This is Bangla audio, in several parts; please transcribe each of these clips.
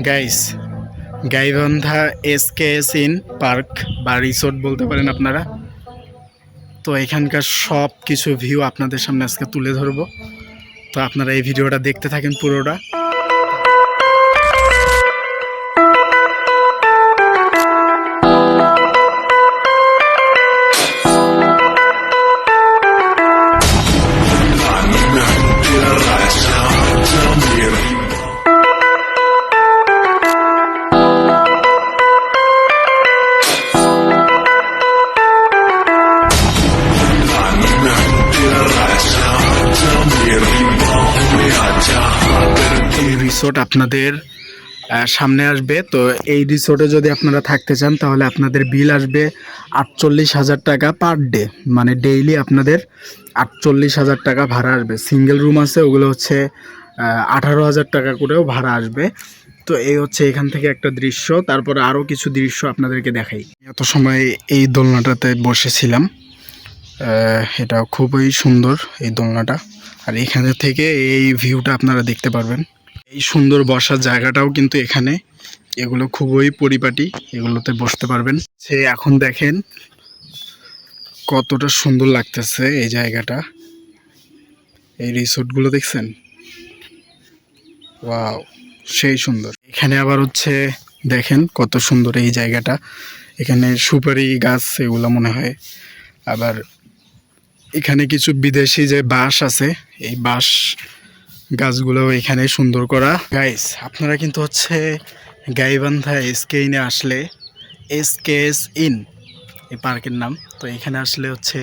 Guys, Gaibandha SKS in park বা রিসোর্ট বলতে পারেন আপনারা। তো এখানকার সব কিছু ভিউ আপনাদের সামনে আজকে তুলে ধরবো। তো আপনারা এই ভিডিওটা দেখতে থাকেন পুরোটা। রিসোর্ট আপনাদের সামনে আসবে। তো এই রিসোর্টে যদি আপনারা থাকতে চান তাহলে আপনাদের বিল আসবে 48,000 টাকা পার ডে, মানে ডেইলি আপনাদের 48,000 টাকা ভাড়া আসবে। সিঙ্গেল রুম আছে, ওগুলো হচ্ছে 18,000 টাকা করেও ভাড়া আসবে। তো এই হচ্ছে এখান থেকে একটা দৃশ্য। তারপরে আরও কিছু দৃশ্য আপনাদেরকে দেখাই। এত সময় এই দোলনাটাতে বসেছিলাম, এটা খুবই সুন্দর এই দোলনাটা। আর এখানে থেকে এই ভিউটা আপনারা দেখতে পারবেন। এই সুন্দর বসার জায়গাটাও কিন্তু এখানে, এগুলো খুবই পরিপাটি, এগুলোতে বসতে পারবেন। সে এখন দেখেন কতটা সুন্দর লাগতেছে এই জায়গাটা। এই রিসোর্টগুলো দেখছেন, ওয়াও, সেই সুন্দর। এখানে আবার হচ্ছে দেখেন কত সুন্দর এই জায়গাটা। এখানে সুপারি গাছ এগুলো মনে হয়। আবার এখানে কিছু বিদেশি যে বাঁশ আছে, এই বাঁশ গাছগুলো এখানে সুন্দর করা। গাইস, আপনারা কিন্তু হচ্ছে গাইবান্ধা এসকে ইনে আসলে, এসকেএস ইন এই পার্কের নাম। তো এখানে আসলে হচ্ছে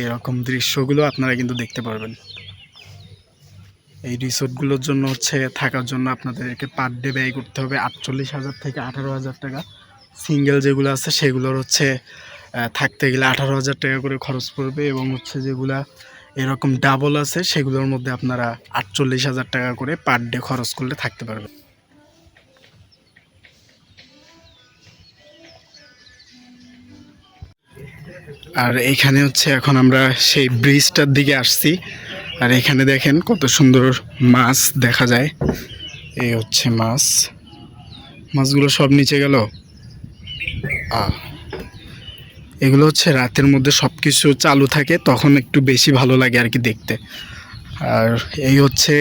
এরকম দৃশ্যগুলো আপনারা কিন্তু দেখতে পারবেন। এই রিসোর্টগুলোর জন্য হচ্ছে থাকার জন্য আপনাদেরকে পার ডে ব্যয় করতে হবে 48,000 থেকে 18,000 টাকা। সিঙ্গেল যেগুলো আছে সেগুলোর হচ্ছে থাকতে গেলে 18,000 টাকা করে খরচ পড়বে, এবং হচ্ছে যেগুলা এরকম ডাবল আছে সেগুলোর মধ্যে আপনারা 48,000 টাকা করে পার ডে খরচ করলে থাকতে পারবেন। আর এইখানে হচ্ছে এখন আমরা সেই ব্রিজটার দিকে আসছি। আর এখানে দেখেন কত সুন্দর মাছ দেখা যায়। এই হচ্ছে মাছ, মাছগুলো সব নিচে গেল। এগুলো হচ্ছে রাতের মধ্যে সব কিছু চালু থাকে, তখন একটু বেশি ভালো লাগে আর কি দেখতে। আর এই হচ্ছে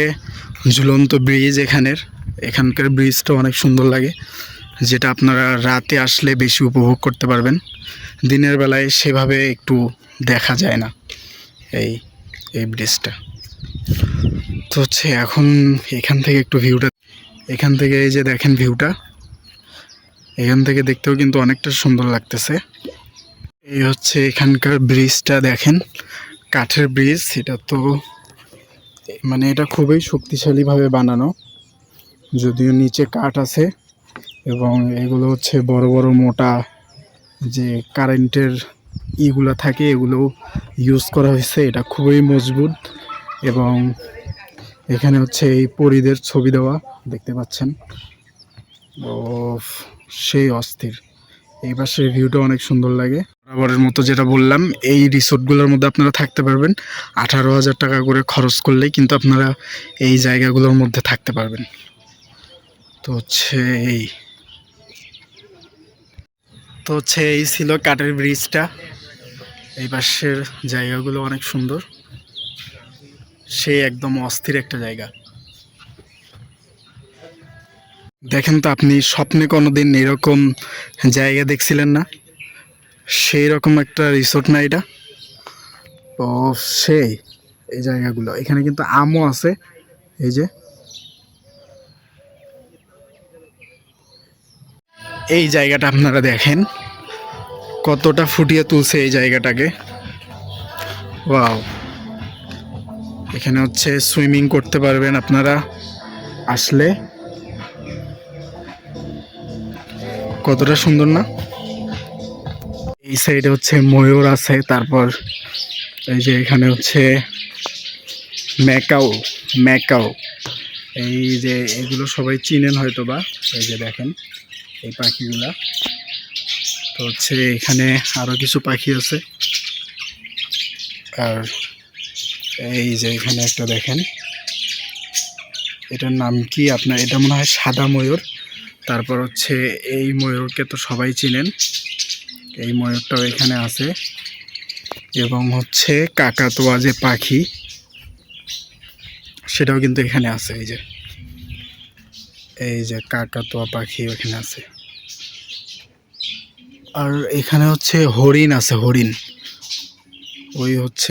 ঝুলন্ত ব্রিজ এখানকার ব্রিজটা অনেক সুন্দর লাগে, যেটা আপনারা রাতে আসলে বেশি উপভোগ করতে পারবেন। দিনের বেলায় সেভাবে একটু দেখা যায় না এই এই ব্রিজটা। তো হচ্ছে এখন এখান থেকে একটু ভিউটা, এখান থেকে এই যে দেখেন ভিউটা, এখান থেকে দেখতেও কিন্তু অনেকটা সুন্দর লাগতেছে। এই হচ্ছে এখানকার ব্রিজটা দেখেন, কাঠের ব্রিজ। এটা তো মানে এটা খুবই শক্তিশালীভাবে বানানো, যদিও নিচে কাঠ আছে, এবং এগুলো হচ্ছে বড় বড় মোটা যে কারেন্টের ইগুলো থাকে এগুলো ইউজ করা হয়েছে। এটা খুবই মজবুত, এবং এখানে হচ্ছে এই পরীদের ছবি দেওয়া দেখতে পাচ্ছেন। ও, সেই অস্থির। এই পাশের ভিউটা অনেক সুন্দর লাগে। বরাবরের মতো যেটা বললাম, এই রিসোর্টগুলোর মধ্যে আপনারা থাকতে পারবেন। 18,000 টাকা করে খরচ করলেই কিন্তু আপনারা এই জায়গাগুলোর মধ্যে থাকতে পারবেন। তো হচ্ছে এই এই ছিল কাঠের ব্রিজটা। এই পাশের জায়গাগুলো অনেক সুন্দর, সেই একদম অস্থির একটা জায়গা। দেখেন তো, আপনি স্বপ্নে কোনোদিন এরকম জায়গা দেখছিলেন না? সেই রকম একটা রিসোর্ট না এটা? ও, সেই এই জায়গাগুলো। এখানে কিন্তু আমও আছে, এই যে এই জায়গাটা আপনারা দেখেন কতটা ফুটিয়ে তুলছে এই জায়গাটাকে। ওয়াও, এখানে হচ্ছে সুইমিং করতে পারবেন আপনারা আসলে। কতটা সুন্দর না? এই সাইডে হচ্ছে ময়ূর আছে, তারপর এই যে এখানে হচ্ছে ম্যাকাও ম্যাকাও এই যে এগুলো সবাই চিনেন হয়তো বা। এই যে দেখেন এই পাখিগুলা। তো হচ্ছে এখানে আরো কিছু পাখি আছে। আর এই যে এখানে একটা দেখেন, এটার নাম কি আপনার, এটা মনে হয় সাদা ময়ূর। তারপর হচ্ছে এই ময়ূরকে তো সবাই চিনেন, এই ময়ূরটাও এখানে আছে। এবং হচ্ছে কাকাতুয়া যে পাখি, সেটাও কিন্তু এখানে আছে। এই যে কাকাতুয়া পাখি ওখানে আছে। আর এখানে হচ্ছে হরিণ আছে, হরিণ ওই হচ্ছে